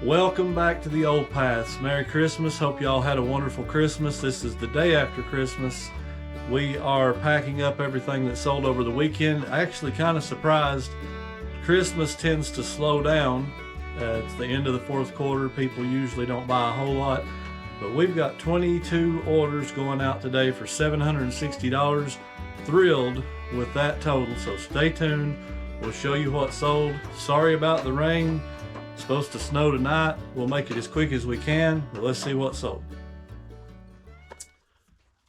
Welcome back to the Old Paths. Merry Christmas. Hope y'all had a wonderful Christmas. This is the day after Christmas. We are packing up everything that sold over the weekend. Actually kind of surprised. Christmas tends to slow down. It's the end of the fourth quarter. People usually don't buy a whole lot. But we've got 22 orders going out today for $760. Thrilled with that total. So stay tuned. We'll show you what sold. Sorry about the rain. It's supposed to snow tonight. We'll make it as quick as we can, but let's see what sold.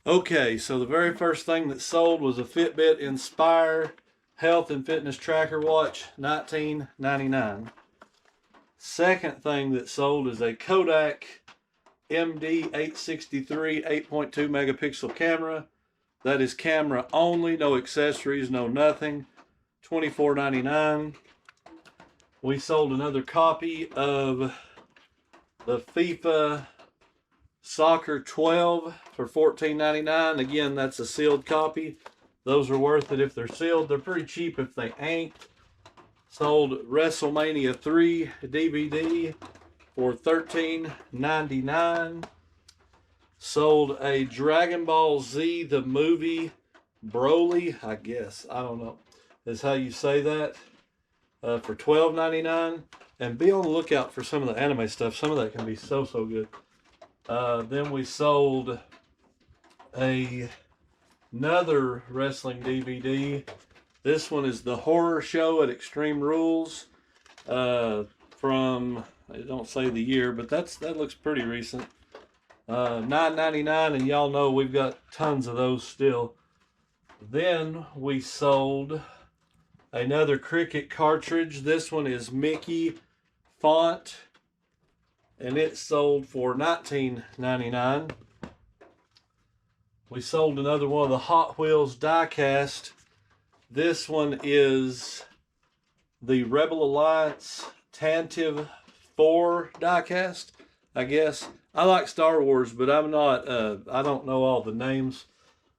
Okay, so the very first thing that sold was a Fitbit Inspire Health and Fitness Tracker Watch, $19.99. Second thing that sold is a Kodak MD863 8.2 megapixel camera. That is camera only, no accessories, no nothing, $24.99. We sold another copy of the FIFA Soccer 12 for $14.99. Again, that's a sealed copy. Those are worth it if they're sealed. They're pretty cheap if they ain't. Sold WrestleMania 3 DVD for $13.99. Sold a Dragon Ball Z the movie Broly, I guess, I don't know, is how you say that. For $12.99, and be on the lookout for some of the anime stuff. Some of that can be so good. Then we sold another wrestling DVD. This one is the horror show at Extreme Rules, from, I don't say the year, but that looks pretty recent. $9.99, and y'all know we've got tons of those still. Then we sold another Cricut cartridge. This one is Mickey font, and it sold for $19.99. We sold another one of the Hot Wheels die-cast. This one is the Rebel Alliance Tantive 4 die-cast, I guess. I like Star Wars, but I'm not, I don't know all the names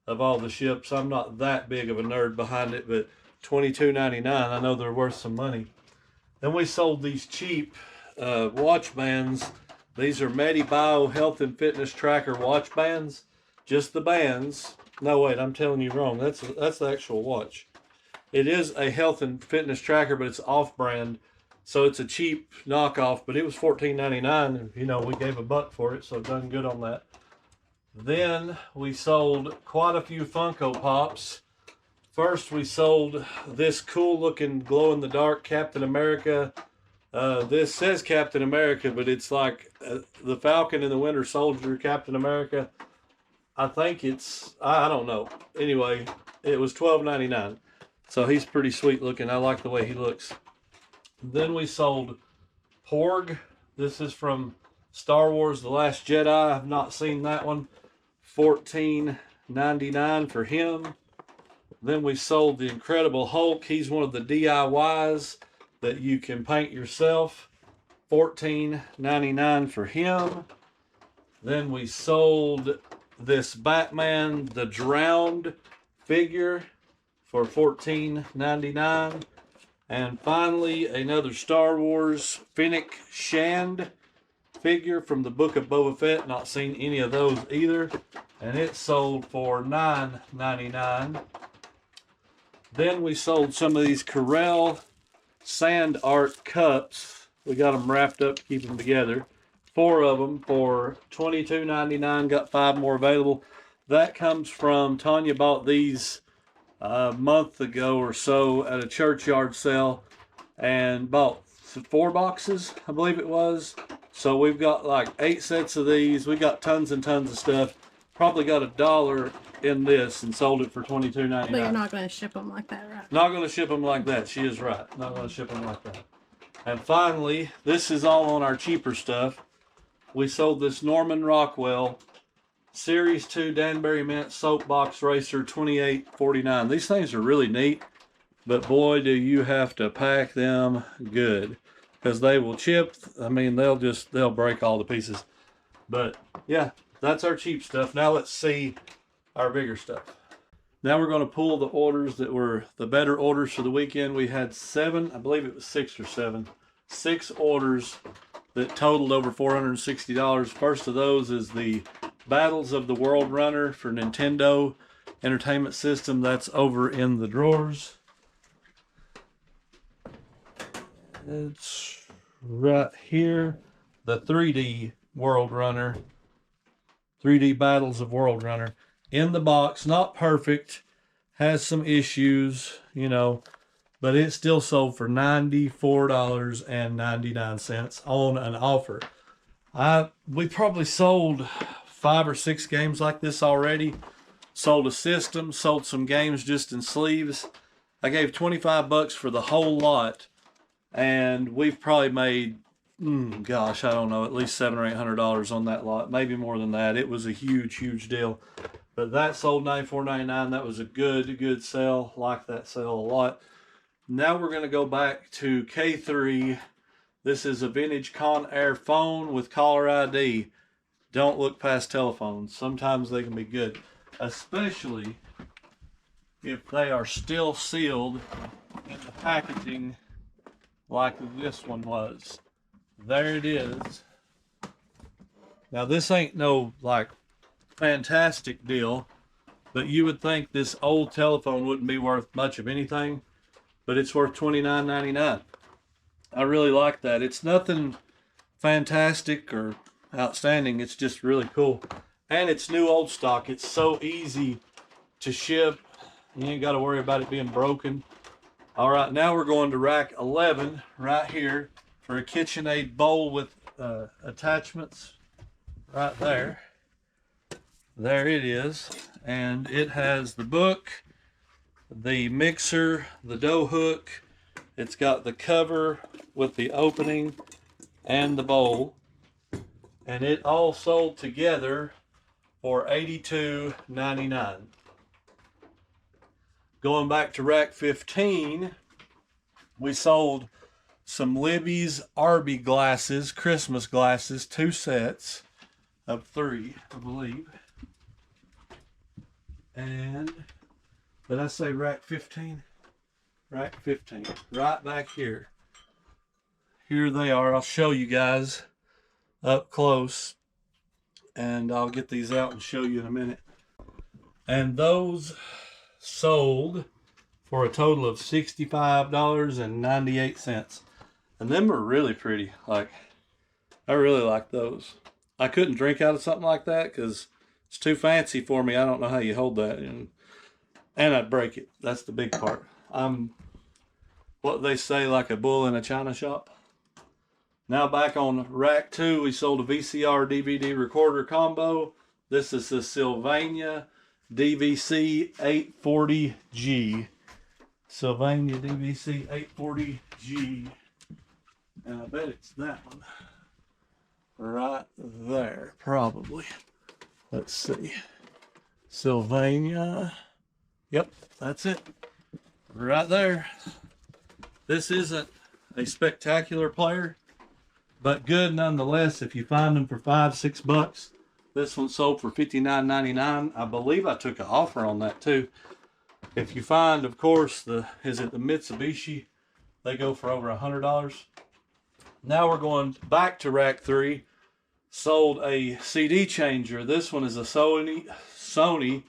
of all the ships. I'm not that big of a nerd behind it, but $22.99. I know they're worth some money. Then we sold these cheap watch bands. These are MediBio Health and Fitness Tracker watch bands. Just the bands. No, wait, I'm telling you wrong. That's the actual watch. It is a health and fitness tracker, but it's off-brand. So it's a cheap knockoff, but it was $14.99. And, you know, we gave $1 for it, so done good on that. Then we sold quite a few Funko Pops. First, we sold this cool looking glow in the dark Captain America. This says Captain America, but it's like the Falcon and the Winter Soldier Captain America. I think it's, I don't know. Anyway, it was $12.99. So he's pretty sweet looking. I like the way he looks. Then we sold Porg. This is from Star Wars The Last Jedi. I've not seen that one. $14.99 for him. Then we sold the Incredible Hulk. He's one of the DIYs that you can paint yourself. $14.99 for him. Then we sold this Batman the Drowned figure for $14.99. And finally, another Star Wars Fennec Shand figure from the Book of Boba Fett. Not seen any of those either. And it sold for $9.99. Then we sold some of these Corel sand art cups. We got them wrapped up to keep them together. 4 of them for $22.99. Got 5 more available. That comes from, Tanya bought these a month ago or so at a churchyard sale and bought 4 boxes, I believe it was. So we've got like 8 sets of these. We got tons and tons of stuff. Probably got $1 in this and sold it for $22.99. But you're not going to ship them like that, right? Not going to ship them like that. She is right. Not going to ship them like that. And finally, this is all on our cheaper stuff. We sold this Norman Rockwell Series 2 Danbury Mint Soapbox Racer, $28.49. These things are really neat, but boy, do you have to pack them good, because they will chip. I mean, they'll break all the pieces. But yeah, that's our cheap stuff. Now let's see our bigger stuff. Now we're going to pull the orders that were the better orders for the weekend. We had 7, I believe it was 6 or 7, 6 orders that totaled over $460. First of those is the Battles of the World Runner for Nintendo Entertainment System. That's over in the drawers. It's right here. The 3D World Runner. 3D Battles of World Runner. In the box. Not perfect. Has some issues, you know. But it still sold for $94.99 on an offer. We probably sold 5 or 6 games like this already. Sold a system, sold some games just in sleeves. I gave $25 for the whole lot, and we've probably made, gosh, I don't know, at least $700 or $800 on that lot, maybe more than that. It was a huge deal. But that sold $94.99. That was a good sale. Like that sale a lot. Now we're going to go back to K3. This is a vintage Conair phone with caller ID. Don't look past telephones. Sometimes they can be good, especially if they are still sealed in the packaging like this one was. There it is. Now this ain't no like fantastic deal, but you would think this old telephone wouldn't be worth much of anything. But it's worth $29.99. I really like that. It's nothing fantastic or outstanding. It's just really cool. And it's new old stock. It's so easy to ship. You ain't got to worry about it being broken. All right, now we're going to rack 11 right here for a KitchenAid bowl with attachments right there. There it is. And it has the book, the mixer, the dough hook. It's got the cover with the opening and the bowl. And it all sold together for $82.99. Going back to rack 15, we sold some Libby's Arby glasses, Christmas glasses, 2 sets of 3, I believe. And did I say rack 15? Rack 15, right back here. Here they are. I'll show you guys up close, and I'll get these out and show you in a minute. And those sold for a total of $65.98. And them are really pretty. Like, I really like those. I couldn't drink out of something like that because it's too fancy for me. I don't know how you hold that, and I'd break it. That's the big part. I'm what they say, like a bull in a china shop. Now back on rack 2, we sold a VCR DVD recorder combo. This is the Sylvania DVC 840G. Sylvania DVC 840G. And I bet it's that one. Right there, probably. Let's see. Sylvania. Yep, that's it. Right there. This isn't a spectacular player, but good nonetheless. If you find them for $5-6, this one sold for $59.99. I believe I took an offer on that too. If you find, of course, the Mitsubishi, they go for over $100. Now we're going back to rack 3. Sold a CD changer. This one is a Sony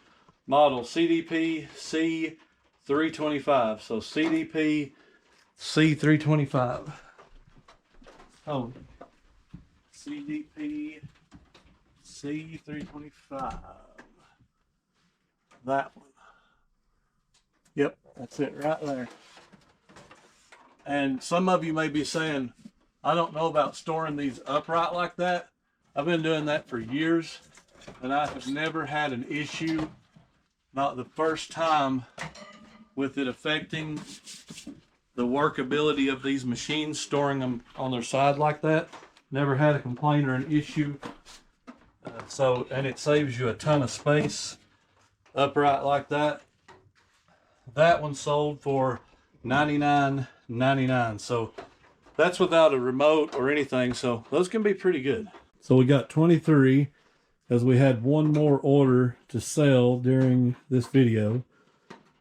model CDP C325. So CDP C325. Oh, CDP C325. That one. Yep, that's it right there. And some of you may be saying, I don't know about storing these upright like that. I've been doing that for years, and I have never had an issue, not the first time, with it affecting the workability of these machines, storing them on their side like that. Never had a complaint or an issue. And it saves you a ton of space upright like that. That one sold for $99.99. So that's without a remote or anything. So those can be pretty good. So we got 23, as we had one more order to sell during this video.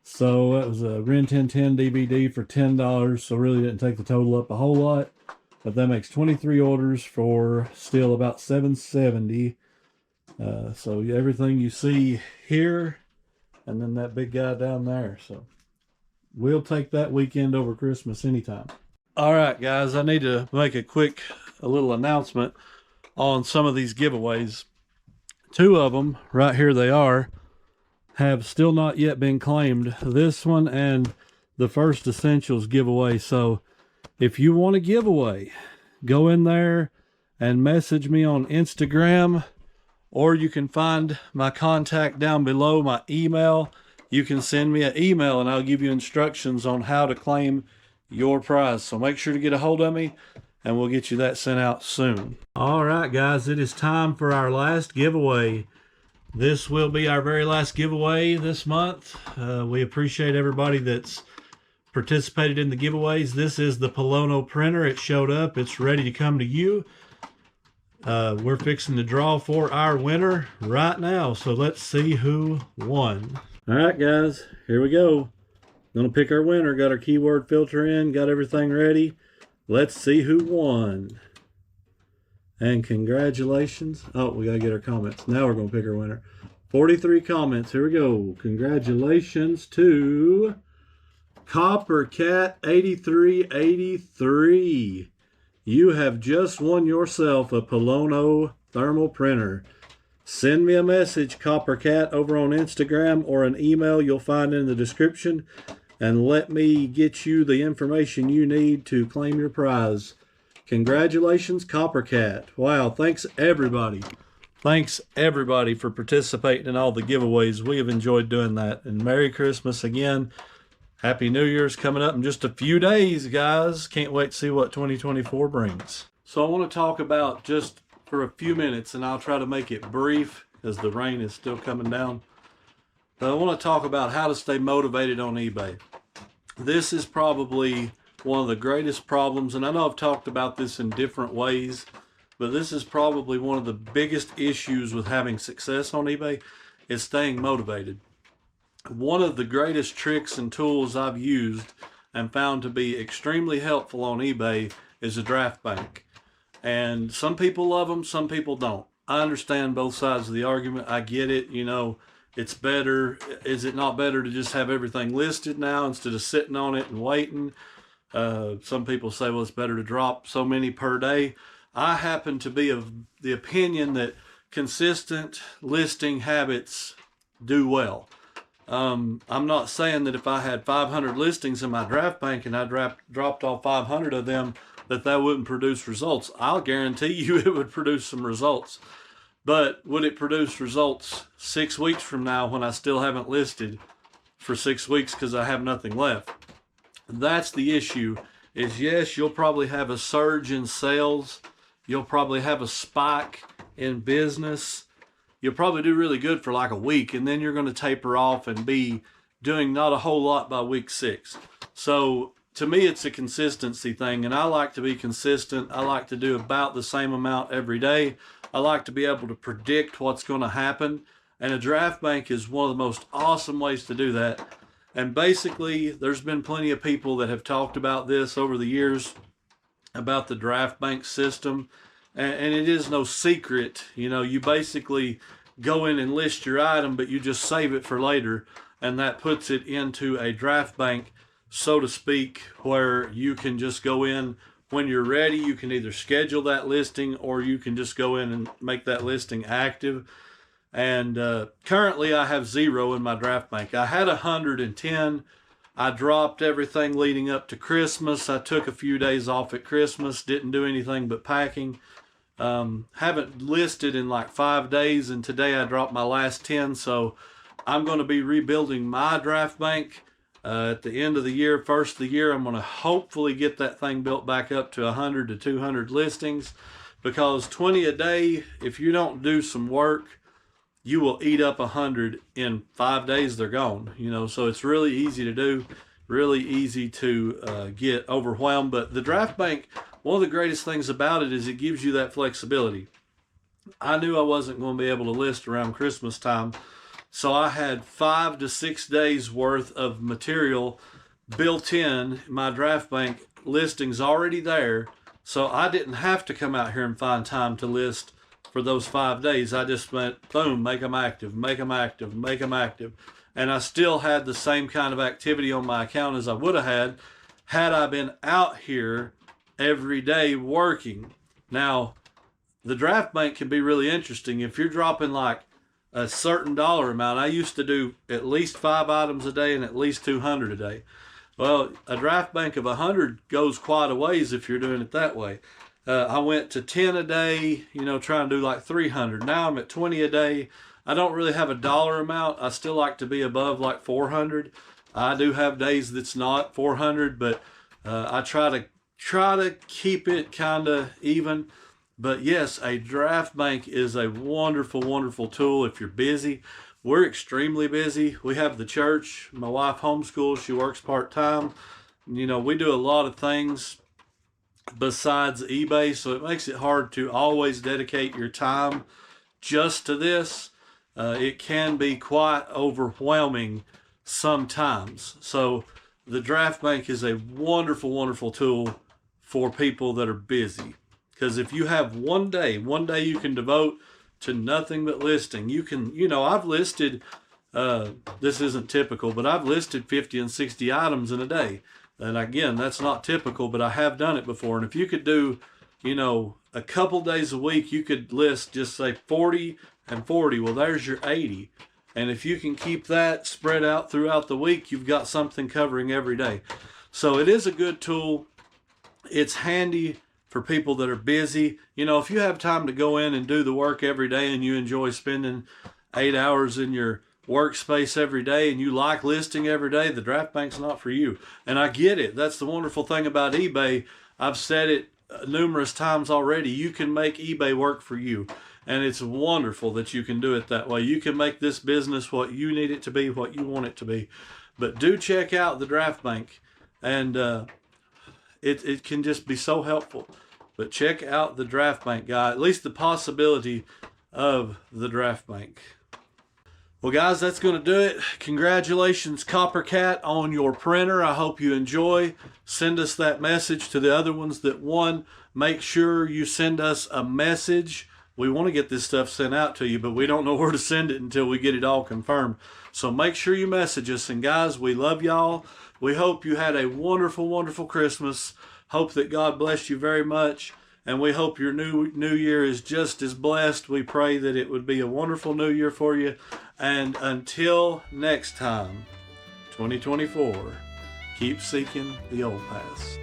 So that was a Ren 1010 DVD for $10. So really didn't take the total up a whole lot. but that makes 23 orders for still about $770. So everything you see here, and then that big guy down there. So we'll take that weekend over Christmas anytime. All right, guys, I need to make a little announcement on some of these giveaways. 2 of them, right here they are, have still not yet been claimed. This one and the first Essentials giveaway. So if you want a giveaway, go in there and message me on Instagram, or you can find my contact down below, my email. You can send me an email and I'll give you instructions on how to claim your prize. So make sure to get a hold of me and we'll get you that sent out soon. All right, guys, it is time for our last giveaway. This will be our very last giveaway this month. We appreciate everybody that's participated in the giveaways. This is the Polono printer. It showed up. It's ready to come to you. We're fixing to draw for our winner right now. So let's see who won. All right, guys, here we go. Gonna pick our winner. Got our keyword filter in, got everything ready. Let's see who won. And congratulations. Oh, we gotta get our comments. Now we're gonna pick our winner. 43 comments. Here we go. Congratulations to Coppercat8383. You have just won yourself a Polono thermal printer. Send me a message, Coppercat, over on Instagram, or an email you'll find in the description, and let me get you the information you need to claim your prize. Congratulations, Coppercat. Wow, thanks everybody. Thanks everybody for participating in all the giveaways. We have enjoyed doing that. And Merry Christmas again. Happy New Year's coming up in just a few days, guys. Can't wait to see what 2024 brings. So I want to talk about, just for a few minutes, and I'll try to make it brief as the rain is still coming down. But I want to talk about how to stay motivated on eBay. This is probably one of the greatest problems, and I know I've talked about this in different ways, but this is probably one of the biggest issues with having success on eBay, is staying motivated. One of the greatest tricks and tools I've used and found to be extremely helpful on eBay is a draft bank. And some people love them, some people don't. I understand both sides of the argument. I get it. You know, it's better. Is it not better to just have everything listed now instead of sitting on it and waiting? Some people say, well, it's better to drop so many per day. I happen to be of the opinion that consistent listing habits do well. I'm not saying that if I had 500 listings in my draft bank and I dropped all 500 of them, that wouldn't produce results. I'll guarantee you it would produce some results. But would it produce results 6 weeks from now when I still haven't listed for 6 weeks because I have nothing left? That's the issue. Is yes, you'll probably have a surge in sales. You'll probably have a spike in business. You'll probably do really good for like a week, and then you're going to taper off and be doing not a whole lot by week 6. So to me, it's a consistency thing, and I like to be consistent. I like to do about the same amount every day. I like to be able to predict what's going to happen, and a draft bank is one of the most awesome ways to do that. And basically, there's been plenty of people that have talked about this over the years, about the draft bank system, and it is no secret. You know, you basically go in and list your item, but you just save it for later, and that puts it into a draft bank, so to speak, where you can just go in when you're ready. You can either schedule that listing or you can just go in and make that listing active. And currently I have 0 in my draft bank. I had 110. I dropped everything leading up to Christmas. I took a few days off at Christmas, didn't do anything but packing. Haven't listed in like 5 days, and today I dropped my last 10. So I'm going to be rebuilding my draft bank. At the end of the year, first of the year, I'm going to hopefully get that thing built back up to 100 to 200 listings, because 20 a day, if you don't do some work, you will eat up 100 in 5 days. They're gone, you know, so it's really easy to do, really easy to get overwhelmed. But the draft bank, one of the greatest things about it is it gives you that flexibility. I knew I wasn't going to be able to list around Christmas time, so I had 5 to 6 days worth of material built in my draft bank, listings already there. So I didn't have to come out here and find time to list for those 5 days. I just went, boom, make them active, make them active, make them active. And I still had the same kind of activity on my account as I would have had I been out here every day working. Now, the draft bank can be really interesting. If you're dropping like a certain dollar amount, I used to do at least 5 items a day and at least 200 a day. Well, a draft bank of 100 goes quite a ways if you're doing it that way. I went to 10 a day, trying to do like 300. Now I'm at 20 a day. I don't really have a dollar amount. I still like to be above like 400. I do have days that's not 400, but I try to keep it kind of even. But yes, a draft bank is a wonderful, wonderful tool if you're busy. We're extremely busy. We have the church. My wife homeschools. She works part-time. We do a lot of things besides eBay, so it makes it hard to always dedicate your time just to this. It can be quite overwhelming sometimes. So the draft bank is a wonderful, wonderful tool for people that are busy. Because if you have one day you can devote to nothing but listing. You can, I've listed, this isn't typical, but I've listed 50 and 60 items in a day. And again, that's not typical, but I have done it before. And if you could do, a couple days a week, you could list just say 40 and 40. Well, there's your 80. And if you can keep that spread out throughout the week, you've got something covering every day. So it is a good tool. It's handy for people that are busy. If you have time to go in and do the work every day and you enjoy spending 8 hours in your workspace every day and you like listing every day, the draft bank's not for you. And I get it. That's the wonderful thing about eBay. I've said it numerous times already. You can make eBay work for you. And it's wonderful that you can do it that way. You can make this business what you need it to be, what you want it to be. But do check out the draft bank. And it can just be so helpful. But check out the draft bank, guy. At least the possibility of the draft bank. Well, guys, that's going to do it. Congratulations, Coppercat, on your printer. I hope you enjoy. Send us that message to the other ones that won. Make sure you send us a message. We want to get this stuff sent out to you, but we don't know where to send it until we get it all confirmed. So make sure you message us. And guys, we love y'all. We hope you had a wonderful, wonderful Christmas. Hope that God blessed you very much. And we hope your new year is just as blessed. We pray that it would be a wonderful new year for you. And until next time, 2024, keep seeking the old paths.